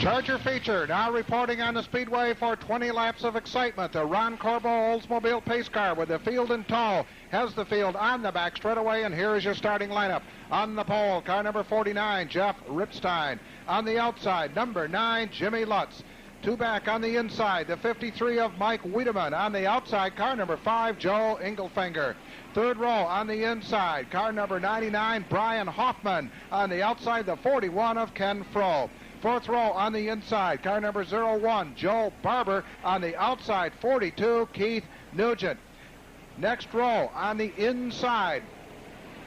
Charger feature now reporting on the Speedway for 20 laps of excitement. The Ron Corbo Oldsmobile pace car with the field in tow has the field on the back straightaway, and here is your starting lineup. On the pole, car number 49, Jeff Ripstein. On the outside, number 9, Jimmy Lutz. Two back on the inside, the 53 of Mike Wiedemann. On the outside, car number 5, Joe Engelfinger. Third row on the inside, car number 99, Brian Hoffman. On the outside, the 41 of Ken Froh. Fourth row on the inside, car number 01, Joe Barber. On the outside, 42, Keith Nugent. Next row on the inside,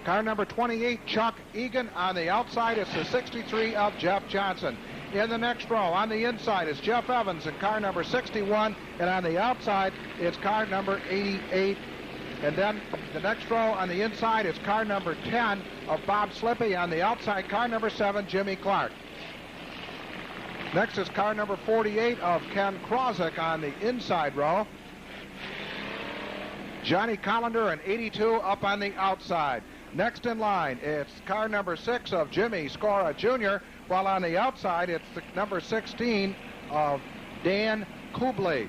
car number 28, Chuck Egan. On the outside, it's the 63 of Jeff Johnson. In the next row on the inside is Jeff Evans and car number 61. And on the outside, it's car number 88. And then the next row on the inside is car number 10 of Bob Slippy. On the outside, car number 7, Jimmy Clark. Next is car number 48 of Ken Krosick on the inside row. Johnny Collender and 82 up on the outside. Next in line, it's car number 6 of Jimmy Scora Jr., while on the outside, it's the number 16 of Dan Kubley.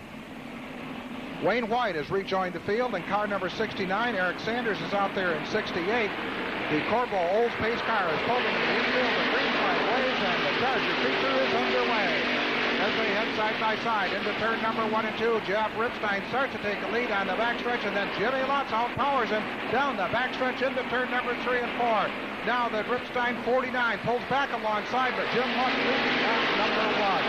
Wayne White has rejoined the field, and car number 69, Eric Sanders, is out there in 68. The Corbo Olds pace car is pulled into the infield, the green flag waves, and the Charger feature is underway. As they head side by side into turn number 1 and 2, Jeff Ripstein starts to take a lead on the backstretch, and then Jimmy Lutz outpowers him down the backstretch into turn number 3 and 4. Now the Ripstein 49 pulls back alongside, but Jim Lutz leading down number 1.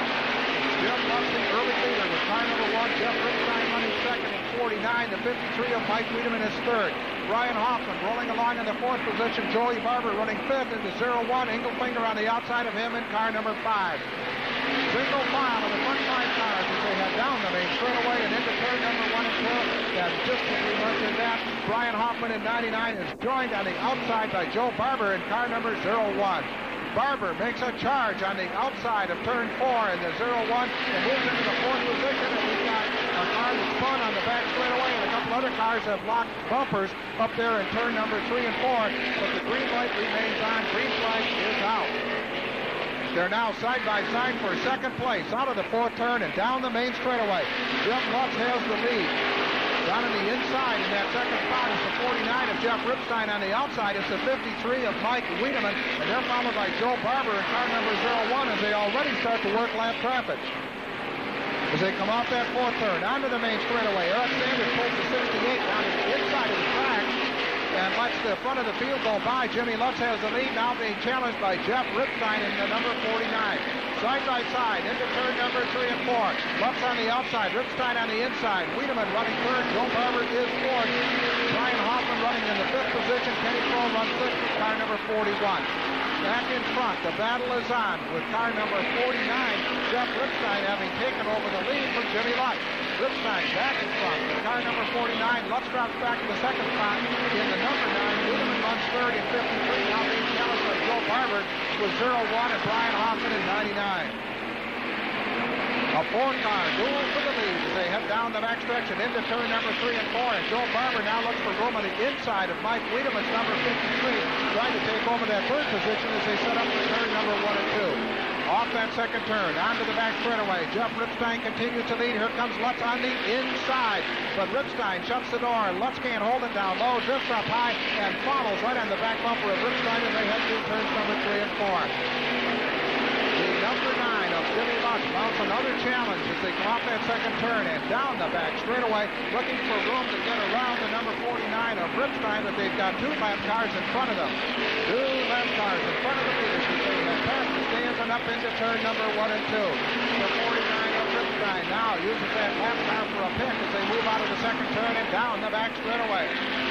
Jim Lutz, the early leader, with car number 1. Jeff Ripstein running second at 49. The 53 of Mike Wiedemann is third. Brian Hoffman rolling along in the 4th position. Joey Barber running 5th into 01. Engelfinger on the outside of him in car number 5. Single file of the front 5 cars as they head down the main straightaway and into turn number 1 and 2. And just as we mentioned that, Brian Hoffman in 99 is joined on the outside by Joe Barber in car number 01. Barber makes a charge on the outside of turn 4 in the 01 and moves into the 4th position, and we've got a car that's spun on the back straightaway, and a couple other cars have locked bumpers up there in turn number 3 and 4, but the green light remains on. Green flag is out. They're now side by side for second place out of the 4th turn and down the main straightaway. Jeff Lutz has the lead. Down on the inside in that second spot is the 49 of Jeff Ripstein. On the outside is the 53 of Mike Wiedemann, and they're followed by Joe Barber in car number 01 as they already start to work lap traffic. As they come off that 4th turn, onto the main straightaway, Eric Sanders pulls the 68 down to the inside of the track and lets the front of the field go by. Jimmy Lutz has the lead, now being challenged by Jeff Ripstein in the number 49. Side by side into turn number 3 and 4. Lutz on the outside, Ripstein on the inside. Wiedemann running 3rd, Joe Barber is 4th. Brian Hoffman running in the 5th position. Kenny Froh runs 6th with car number 41. Back in front, the battle is on with car number 49, Jeff Ripstein having taken over the lead from Jimmy Lutz. Ripstein back in front with car number 49. Lutz drops back to the second spot in the number 9. Wiedemann runs 3rd in 53. Now being challenged by Joe Barber with 01 and Brian Hoffman in 99. A 4-car duel for the lead as they head down the backstretch and into turn number 3 and 4. And Joe Barber now looks for room on the inside of Mike Wiedemann's number 53, trying to take over that 3rd position as they set up for turn number 1 and 2. Off that second turn, onto the back straightaway. Jeff Ripstein continues to lead. Here comes Lutz on the inside. But Ripstein shuts the door. Lutz can't hold it down low, drifts up high, and follows right on the back bumper of Ripstein as they head through turns number 3 and 4. The number 9 of Jimmy Lutz mounts another challenge as they come off that second turn and down the back straightaway, looking for room to get around the number 49 of Ripstein, but they've got 2 lap cars in front of them. 2 lap cars in front of the leaders as they head past the stands and up into turn number 1 and 2. The 49 of Ripstein now uses that lap car for a pick as they move out of the second turn and down the back straightaway.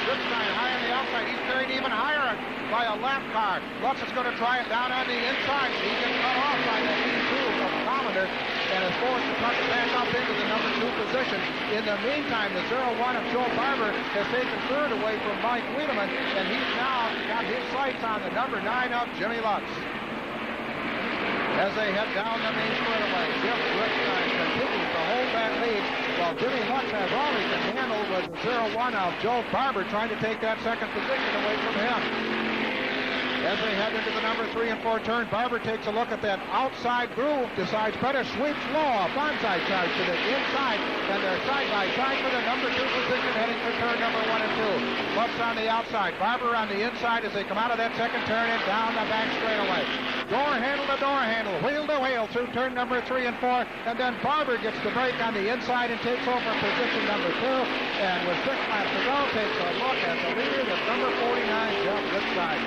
Ripstein high on the outside. He's carried even higher by a lap car. Lutz is going to try it down on the inside. He gets cut off by that E2 of Collender and is forced to tuck it back up into the number 2 position. In the meantime, the 01 of Joe Barber has taken 3rd away from Mike Wiedemann, and he's now got his sights on the number 9 of Jimmy Lutz. As they head down the main straightaway, Jeff Ripstein continues to hold that lead, while Jimmy Lutz has all he can handle with the 01 of Joe Barber trying to take that 2nd position away from him. As they head into the number 3 and 4 turn, Barber takes a look at that outside groove, decides better, sweeps low, a bonsai charge to the inside, and they're side by side for the number 2 position heading for turn number 1 and 2. Bucks on the outside, Barber on the inside as they come out of that second turn and down the back straightaway. Door handle to door handle, wheel to wheel through turn number 3 and 4, and then Barber gets the break on the inside and takes over position number 2, and with 6 laps to go, takes a look at the leader, the number 49, Jeff Ripstein.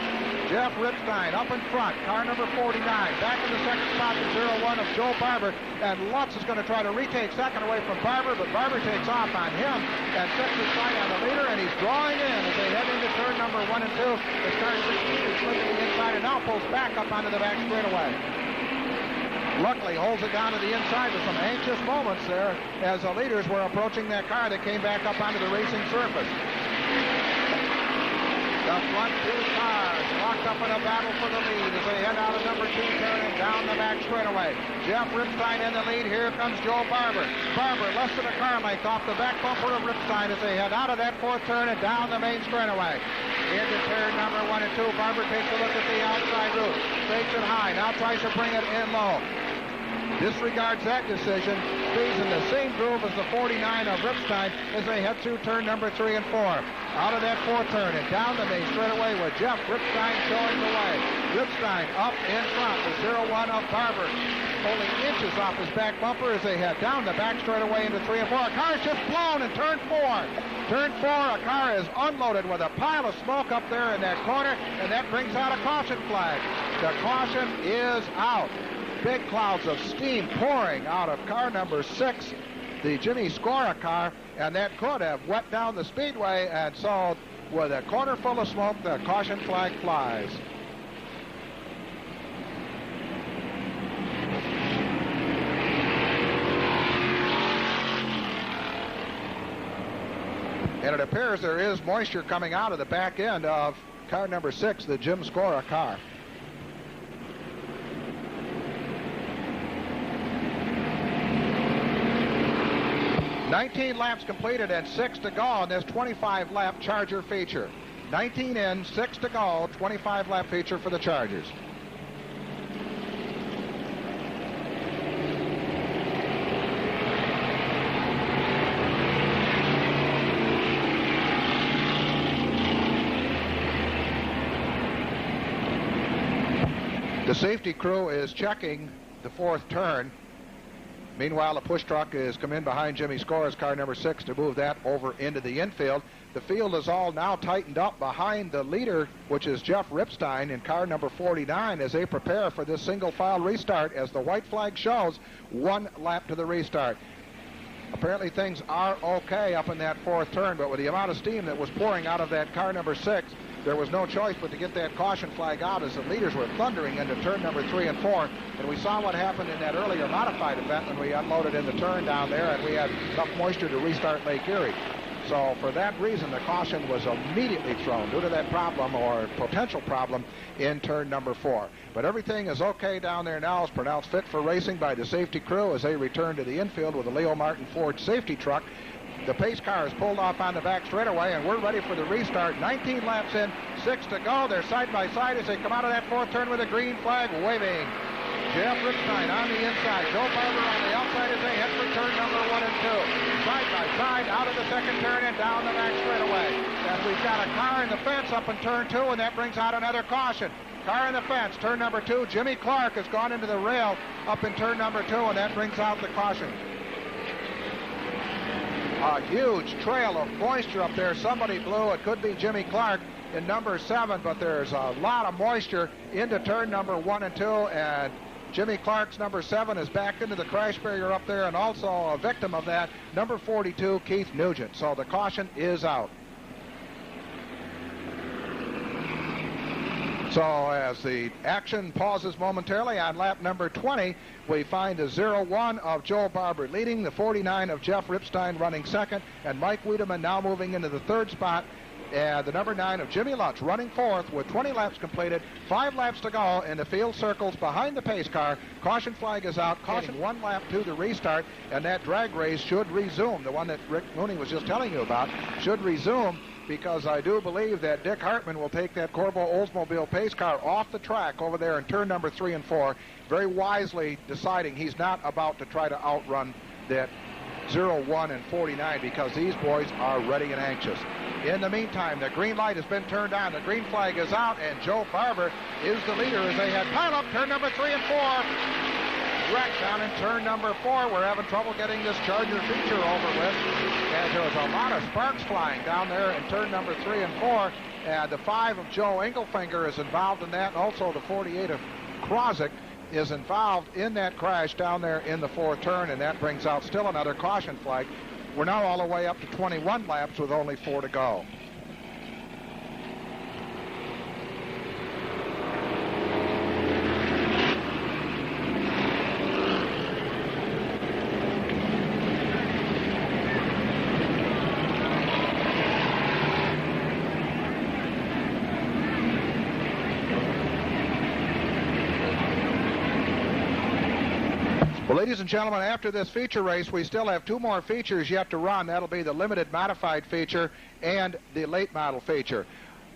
Jeff Ripstein up in front, car number 49, back in the second spot to 0-1 of Joe Barber, and Lutz is going to try to retake second away from Barber, but Barber takes off on him and sets his sight on the leader, and he's drawing in as they head into turn number 1 and 2. The car 16 is slipping the inside and now pulls back up onto the back straightaway. Luckily holds it down to the inside with some anxious moments there as the leaders were approaching that car that came back up onto the racing surface. The front 2 cars locked up in a battle for the lead as they head out of number 2 turn and down the back straightaway. Jeff Ripstein in the lead. Here comes Joe Barber. Barber less than a car length off the back bumper of Ripstein as they head out of that 4th turn and down the main straightaway. Into turn number 1 and 2. Barber takes a look at the outside route. Takes it high. Now tries to bring it in low. Disregards that decision. Stays in the same groove as the 49 of Ripstein as they head through turn number 3 and 4. Out of that 4th turn and down the main straightaway with Jeff Ripstein showing the way. Ripstein up in front with 0-1 of Barber. Only inches off his back bumper as they head down the back straightaway into 3 and 4. A car is just blown in turn 4. Turn 4, a car is unloaded with a pile of smoke up there in that corner, and that brings out a caution flag. The caution is out. Big clouds of steam pouring out of car number 6, the Jimmy Scora car, and that could have wet down the speedway, and so with a corner full of smoke, the caution flag flies. And it appears there is moisture coming out of the back end of car number 6, the Jim Scora car. "19 laps completed and 6 to go in this 25-lap Charger feature. 19 in, 6 to go, 25-lap feature for the Chargers." The safety crew is checking the 4th turn. Meanwhile, the push truck has come in behind Jimmy Scora's car number 6 to move that over into the infield. The field is all now tightened up behind the leader, which is Jeff Ripstein in car number 49, as they prepare for this single file restart. As the white flag shows, 1 lap to the restart. Apparently things are okay up in that 4th turn, but with the amount of steam that was pouring out of that car number 6, there was no choice but to get that caution flag out as the leaders were thundering into turn number 3 and 4. And we saw what happened in that earlier modified event when we unloaded in the turn down there and we had enough moisture to restart Lake Erie. So for that reason, the caution was immediately thrown due to that problem or potential problem in turn number 4. But everything is okay down there now. It's pronounced fit for racing by the safety crew as they return to the infield with the Leo Martin Ford safety truck. The pace car is pulled off on the back straightaway, and we're ready for the restart. 19 laps in, 6 to go. They're side by side as they come out of that 4th turn with a green flag waving. Jeff Ripstein on the inside. Joe Barber on the outside as they head for turn number 1 and 2. Side by side out of the 2nd turn and down the back straightaway. As we've got a car in the fence up in turn 2, and that brings out another caution. Car in the fence, turn number 2. Jimmy Clark has gone into the rail up in turn number 2, and that brings out the caution. A huge trail of moisture up there. Somebody blew. It could be Jimmy Clark in number 7, but there's a lot of moisture into turn number 1 and 2, and Jimmy Clark's number 7 is backed into the crash barrier up there, and also a victim of that, number 42, Keith Nugent. So the caution is out. So as the action pauses momentarily on lap number 20, we find the 0-1 of Joe Barber leading, the 49 of Jeff Ripstein running second, and Mike Wiedemann now moving into the 3rd spot, and the number 9 of Jimmy Lutz running 4th with 20 laps completed, 5 laps to go in the field circles behind the pace car. Caution flag is out. Caution 1 lap to the restart, and that drag race should resume. The one that Rick Mooney was just telling you about should resume because I do believe that Dick Hartman will take that Corvo Oldsmobile pace car off the track over there in turn number 3 and 4, very wisely deciding he's not about to try to outrun that 01 and 49 because these boys are ready and anxious. In the meantime, the green light has been turned on. The green flag is out, and Joe Barber is the leader as they head pile up turn number 3 and 4. Wreck down in turn number 4. We're having trouble getting this Charger feature over with, and there was a lot of sparks flying down there in turn number 3 and 4. And the 5 of Joe Engelfinger is involved in that, and also the 48 of Krozik is involved in that crash down there in the 4th turn, and that brings out still another caution flag. We're now all the way up to 21 laps with only 4 to go. Well, ladies and gentlemen, after this feature race, we still have 2 more features yet to run. That'll be the limited modified feature and the late model feature.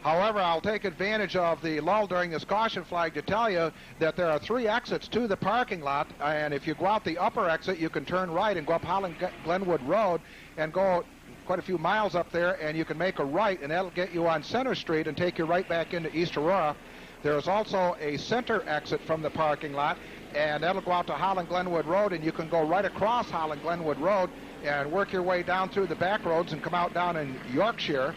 However, I'll take advantage of the lull during this caution flag to tell you that there are 3 exits to the parking lot, and if you go out the upper exit, you can turn right and go up Holland Glenwood Road and go quite a few miles up there, and you can make a right, and that'll get you on Center Street and take you right back into East Aurora. There is also a center exit from the parking lot, and that'll go out to Holland Glenwood Road, and you can go right across Holland Glenwood Road and work your way down through the back roads and come out down in Yorkshire.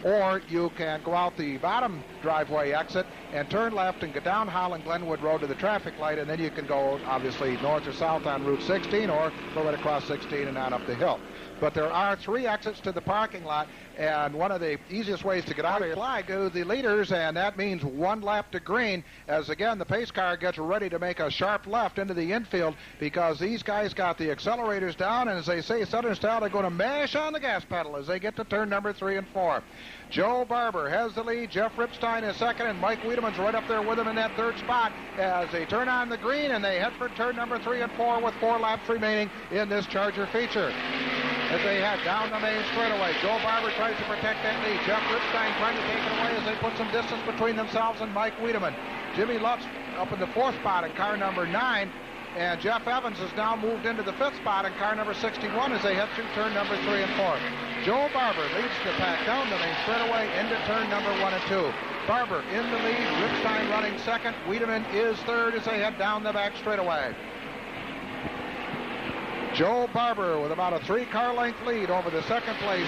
Or you can go out the bottom driveway exit and turn left and go down Holland Glenwood Road to the traffic light, and then you can go obviously north or south on Route 16 or go right across 16 and on up the hill. But there are 3 exits to the parking lot, and one of the easiest ways to get out of here flag to the leaders, and that means 1 lap to green, as again the pace car gets ready to make a sharp left into the infield because these guys got the accelerators down, and as they say Southern style, they're going to mash on the gas pedal as they get to turn number 3 and 4. Joe Barber has the lead. Jeff Ripstein is second, and Mike Wiedemann's right up there with him in that 3rd spot as they turn on the green, and they head for turn number 3 and 4 with 4 laps remaining in this Charger feature. As they head down the main straightaway, Joe Barber tries to protect that lead. Jeff Ripstein trying to take it away as they put some distance between themselves and Mike Wiedemann. Jimmy Lutz up in the 4th spot in car number 9. And Jeff Evans has now moved into the 5th spot in car number 61 as they head through turn number 3 and 4. Joe Barber leads the pack down the main straightaway into turn number 1 and 2. Barber in the lead, Ripstein running second. Wiedemann is 3rd as they head down the back straightaway. Joe Barber with about a 3-car length lead over the 2nd place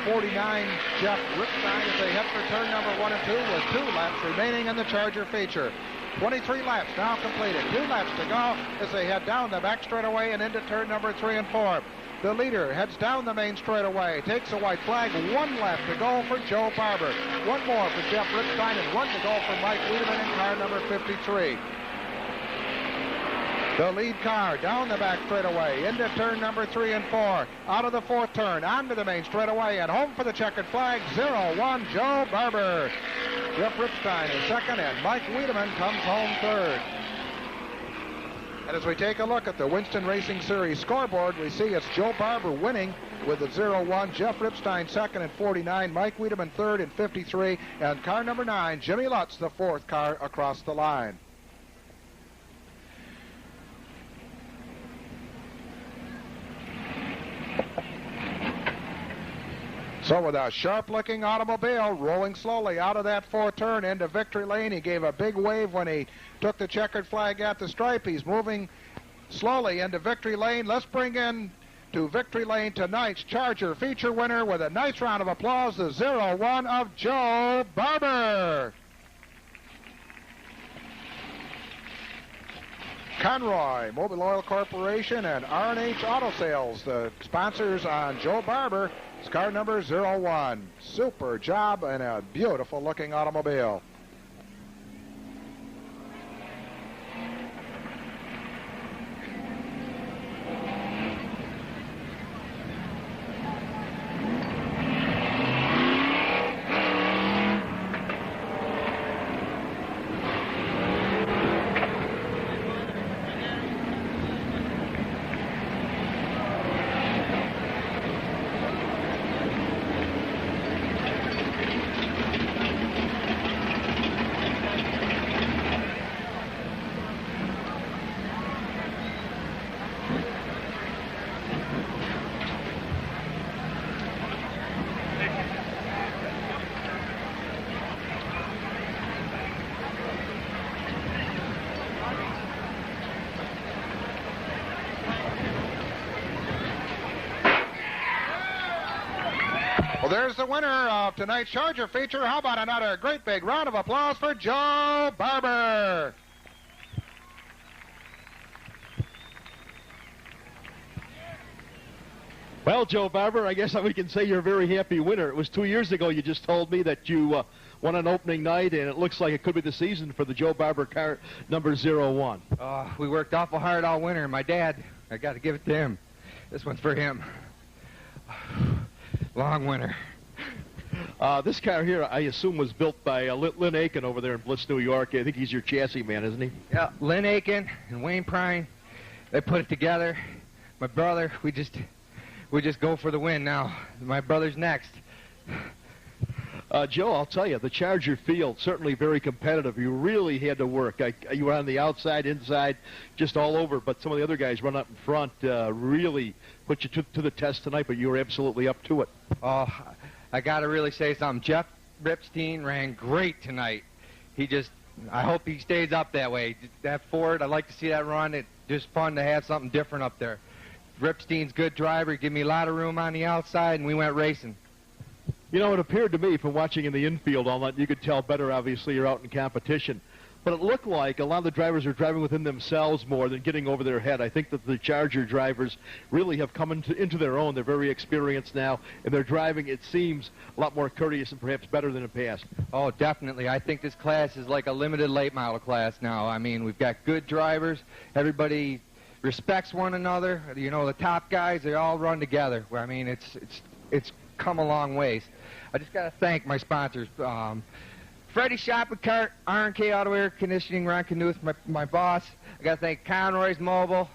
49 Jeff Ripstein as they head for turn number 1 and 2 with 2 laps remaining in the Charger feature. 23 laps now completed. 2 laps to go as they head down the back straightaway and into turn number 3 and 4. The leader heads down the main straightaway, takes a white flag. 1 lap to go for Joe Barber. 1 more for Jeff Ripstein and 1 to go for Mike Wiedemann in car number 53. The lead car down the back straightaway into turn number 3 and 4. Out of the 4th turn, onto the main straightaway, and home for the checkered flag, 0-1 Joe Barber. Jeff Ripstein is second, and Mike Wiedemann comes home 3rd. And as we take a look at the Winston Racing Series scoreboard, we see it's Joe Barber winning with the 0-1, Jeff Ripstein second in 49, Mike Wiedemann 3rd in 53, and car number 9, Jimmy Lutz, the 4th car across the line. So with a sharp-looking automobile rolling slowly out of that 4th turn into victory lane, he gave a big wave when he took the checkered flag at the stripe. He's moving slowly into victory lane. Let's bring in to victory lane tonight's Charger feature winner with a nice round of applause, the 0-1 of Joe Barber. Conroy, Mobile Oil Corporation, and R&H Auto Sales, the sponsors on Joe Barber. It's car number 0-1. Super job and a beautiful looking automobile. There's the winner of tonight's Charger feature. How about another great big round of applause for Joe Barber? Well, Joe Barber, I guess we can say you're a very happy winner. It was 2 years ago you just told me that you won on opening night, and it looks like it could be the season for the Joe Barber car number 01. We worked awful hard all winter. My dad, I got to give it to him. This one's for him. Long winter. This car here, I assume, was built by Lynn Aiken over there in Bliss, New York. I think he's your chassis man, isn't he? Yeah, Lynn Aiken and Wayne Prine, they put it together. My brother, we just go for the win now. My brother's next. Joe, I'll tell you, the Charger field, certainly very competitive. You really had to work. You were on the outside, inside, just all over, but some of the other guys run up in front really put you to the test tonight, but you were absolutely up to it. Oh, I got to really say something. Jeff Ripstein ran great tonight. I hope he stays up that way. That Ford, I'd like to see that run. It's just fun to have something different up there. Ripstein's good driver. He gave me a lot of room on the outside, and we went racing. You know, it appeared to me from watching in the infield all night, you could tell better, obviously, you're out in competition. But it looked like a lot of the drivers are driving within themselves more than getting over their head. I think that the Charger drivers really have come into their own. They're very experienced now, and they're driving, it seems, a lot more courteous and perhaps better than in the past. Oh, definitely. I think this class is like a limited late model class now. I mean, we've got good drivers. Everybody respects one another. You know, the top guys, they all run together. I mean, it's come a long ways. I just got to thank my sponsors. Freddie Shopping Cart, R&K Auto Air Conditioning, Ron Knuth, my boss. I got to thank Conroy's Mobile,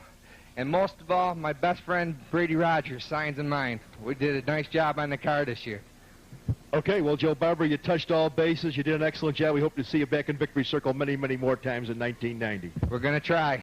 and most of all, my best friend Brady Rogers, Signs and Mine. We did a nice job on the car this year. Okay, well, Joe Barber, you touched all bases. You did an excellent job. We hope to see you back in Victory Circle many, many more times in 1990. We're going to try.